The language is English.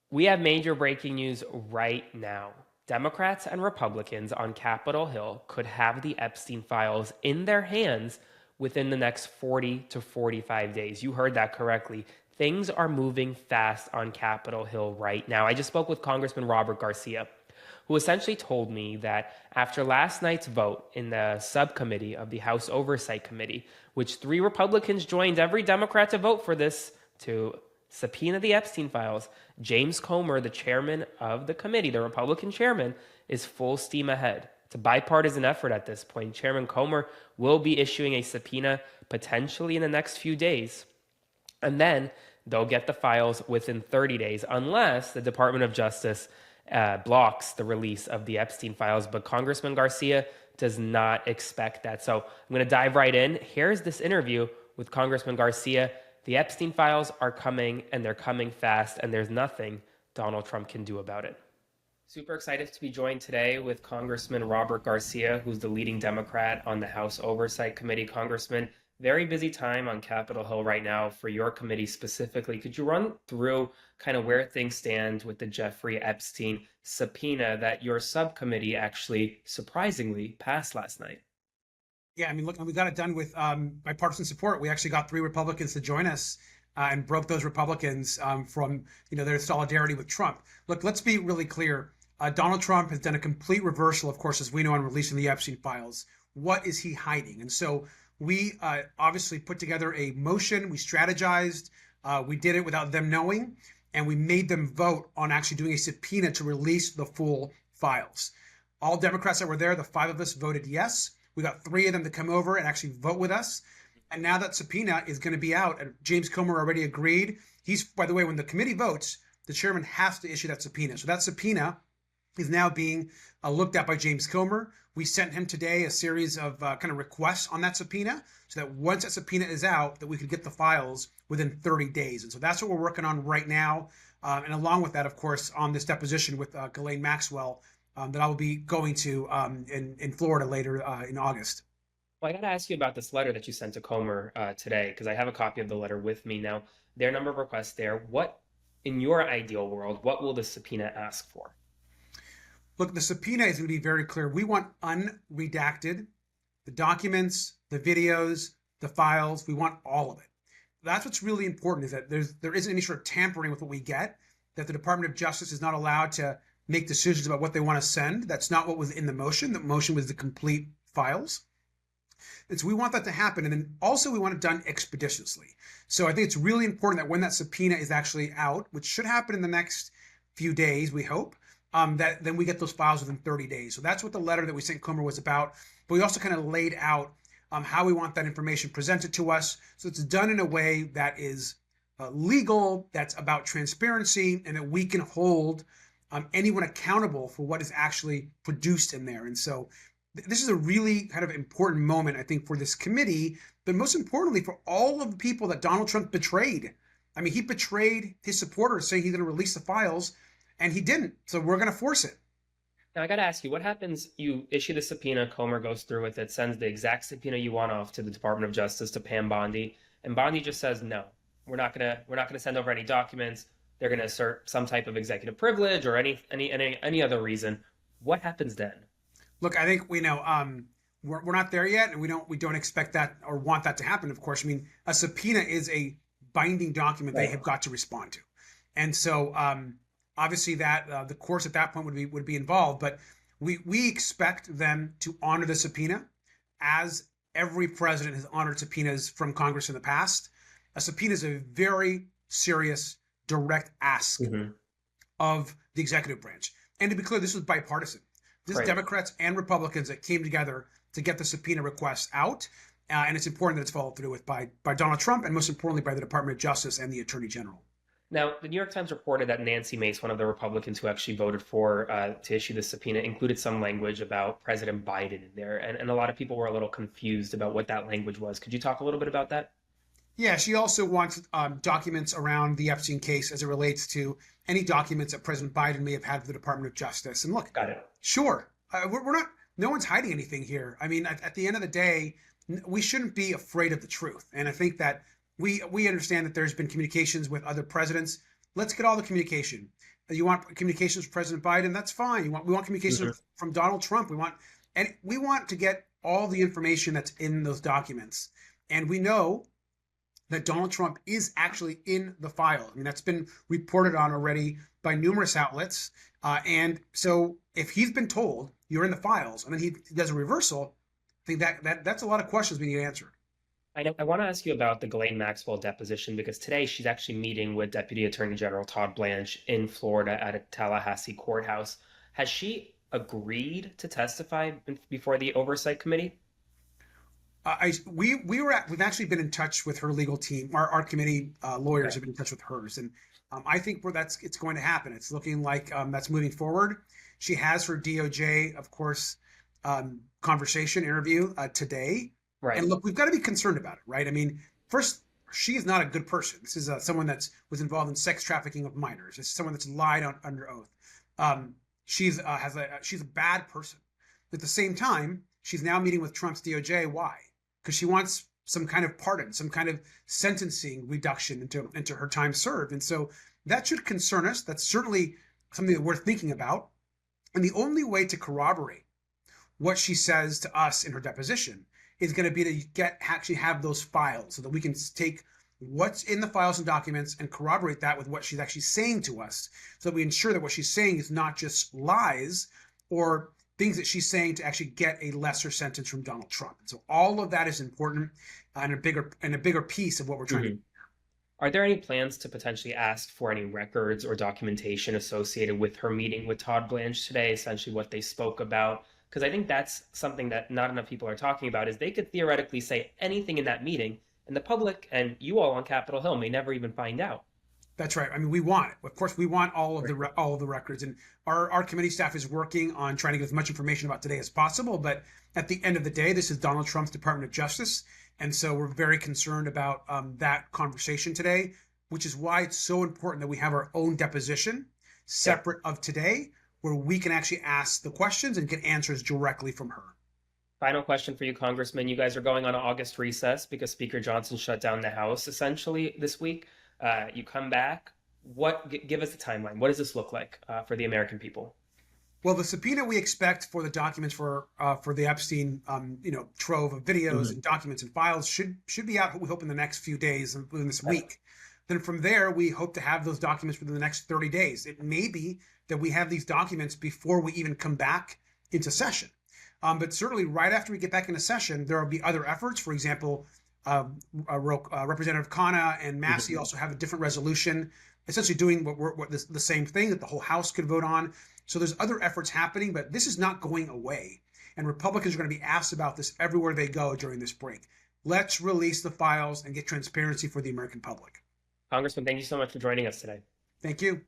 We have major breaking news right now. Democrats and Republicans on Capitol Hill could have the Epstein files in their hands within the next 40 to 45 days. You heard that correctly. Things are moving fast on Capitol Hill right now. I just spoke with Congressman Robert Garcia, who essentially told me that after last night's vote in the subcommittee of the House Oversight Committee, which 3 Republicans joined every Democrat to vote for this to subpoena the Epstein files, James Comer, the chairman of the committee, the Republican chairman, is full steam ahead. It's a bipartisan effort at this point. Chairman Comer will be issuing a subpoena potentially in the next few days. And then they'll get the files within 30 days, unless the Department of Justice blocks the release of the Epstein files. But Congressman Garcia does not expect that. So I'm going to dive right in. Here's this interview with Congressman Garcia. The Epstein files are coming, and they're coming fast, and there's nothing Donald Trump can do about it. Super excited to be joined today with Congressman Robert Garcia, who's the leading Democrat on the House Oversight Committee. Congressman, very busy time on Capitol Hill right now for your committee specifically. Could you run through kind of where things stand with the Jeffrey Epstein subpoena that your subcommittee actually surprisingly passed last night? Yeah, I mean, look, we got it done with bipartisan support. We actually got 3 Republicans to join us and broke those Republicans from, their solidarity with Trump. Look, let's be really clear. Donald Trump has done a complete reversal, of course, as we know, on releasing the Epstein files. What is he hiding? And so we obviously put together a motion. We strategized. We did it without them knowing, and we made them vote on actually doing a subpoena to release the full files. All Democrats that were there, the 5 of us, voted yes. We got 3 of them to come over and actually vote with us. And now that subpoena is going to be out, and James Comer already agreed. He's, by the way, when the committee votes, the chairman has to issue that subpoena. So that subpoena is now being looked at by James Comer. We sent him today a series of kind of requests on that subpoena, so that once that subpoena is out, that we could get the files within 30 days. And so that's what we're working on right now. And along with that, of course, on this deposition with Ghislaine Maxwell, that I will be going to in Florida later in August. Well, I got to ask you about this letter that you sent to Comer today, because I have a copy of the letter with me now. There are a number of requests there. What, in your ideal world, what will the subpoena ask for? Look, the subpoena is going to be very clear. We want unredacted, the documents, the videos, the files. We want all of it. That's what's really important, is that there isn't any sort of tampering with what we get, that the Department of Justice is not allowed to make decisions about what they want to send. That's not what was in the motion. The motion was the complete files. And so we want that to happen. And then also we want it done expeditiously. So I think it's really important that when that subpoena is actually out, which should happen in the next few days, we hope, that then we get those files within 30 days. So that's what the letter that we sent Comer was about. But we also kind of laid out how we want that information presented to us. So it's done in a way that is legal, that's about transparency, and that we can hold anyone accountable for what is actually produced in there. And so this is a really kind of important moment, I think, for this committee, but most importantly, for all of the people that Donald Trump betrayed. I mean, he betrayed his supporters, saying he's going to release the files, and he didn't. So we're going to force it. Now, I got to ask you, what happens? You issue the subpoena, Comer goes through with it, sends the exact subpoena you want off to the Department of Justice, to Pam Bondi, and Bondi just says, no, we're not gonna send over any documents. They're going to assert some type of executive privilege or any other reason. What happens then? Look, I think we're not there yet, and we don't expect that or want that to happen. Of course, I mean, a subpoena is a binding document they have got to respond to, and so obviously that the courts at that point would be involved. But we expect them to honor the subpoena, as every president has honored subpoenas from Congress in the past. A subpoena is a very serious, direct ask of the executive branch. And to be clear, this was bipartisan. This is Democrats and Republicans that came together to get the subpoena requests out. And it's important that it's followed through with by Donald Trump, and most importantly, by the Department of Justice and the Attorney General. Now, the New York Times reported that Nancy Mace, one of the Republicans who actually voted for to issue the subpoena, included some language about President Biden in there. And a lot of people were a little confused about what that language was. Could you talk a little bit about that? Yeah, she also wants documents around the Epstein case as it relates to any documents that President Biden may have had with the Department of Justice. And look, got it. Sure, we're not, no one's hiding anything here. I mean, at the end of the day, we shouldn't be afraid of the truth. And I think that we understand that there's been communications with other presidents. let's get all the communication. You want communications from President Biden? That's fine. We want communications from Donald Trump. We want to get all the information that's in those documents. And we know that Donald Trump is actually in the file. I mean, that's been reported on already by numerous outlets. And so if he's been told you're in the files and then he does a reversal, I think that's a lot of questions we need answered. I want to ask you about the Ghislaine Maxwell deposition, because today she's actually meeting with Deputy Attorney General Todd Blanche in Florida at a Tallahassee courthouse. Has she agreed to testify before the Oversight Committee? We've actually been in touch with her legal team. Our committee lawyers have been in touch with hers, and I think it's going to happen. It's looking like that's moving forward. She has her DOJ, of course, conversation interview today. Right. And look, we've got to be concerned about it, right? I mean, first, she is not a good person. This is someone that was involved in sex trafficking of minors. It's someone that's lied under oath. She's a bad person. At the same time, she's now meeting with Trump's DOJ. Why? Because she wants some kind of pardon, some kind of sentencing reduction into her time served. And so that should concern us. That's certainly something that we're thinking about. And the only way to corroborate what she says to us in her deposition is going to be to actually have those files so that we can take what's in the files and documents and corroborate that with what she's actually saying to us, so that we ensure that what she's saying is not just lies or things that she's saying to actually get a lesser sentence from Donald Trump. And so all of that is important and a bigger piece of what we're trying to do. Are there any plans to potentially ask for any records or documentation associated with her meeting with Todd Blanche today, essentially what they spoke about? Because I think that's something that not enough people are talking about, is they could theoretically say anything in that meeting, and the public and you all on Capitol Hill may never even find out. That's right. I mean, we want it. Of course, we want all of the records, and our committee staff is working on trying to get as much information about today as possible. But at the end of the day, this is Donald Trump's Department of Justice, and so we're very concerned about that conversation today, which is why it's so important that we have our own deposition separate of today, where we can actually ask the questions and get answers directly from her. Final question for you, Congressman. You guys are going on an August recess because Speaker Johnson shut down the House essentially this week. You come back. Give us a timeline. What does this look like for the American people? Well, the subpoena we expect for the documents for the Epstein, trove of videos and documents and files should be out. We hope in the next few days, within this week. Then from there, we hope to have those documents within the next 30 days. It may be that we have these documents before we even come back into session. But certainly right after we get back into session, there will be other efforts. For example, Representative Khanna and Massey also have a different resolution, essentially doing the same thing that the whole House could vote on. So there's other efforts happening, but this is not going away. And Republicans are going to be asked about this everywhere they go during this break. Let's release the files and get transparency for the American public. Congressman, thank you so much for joining us today. Thank you.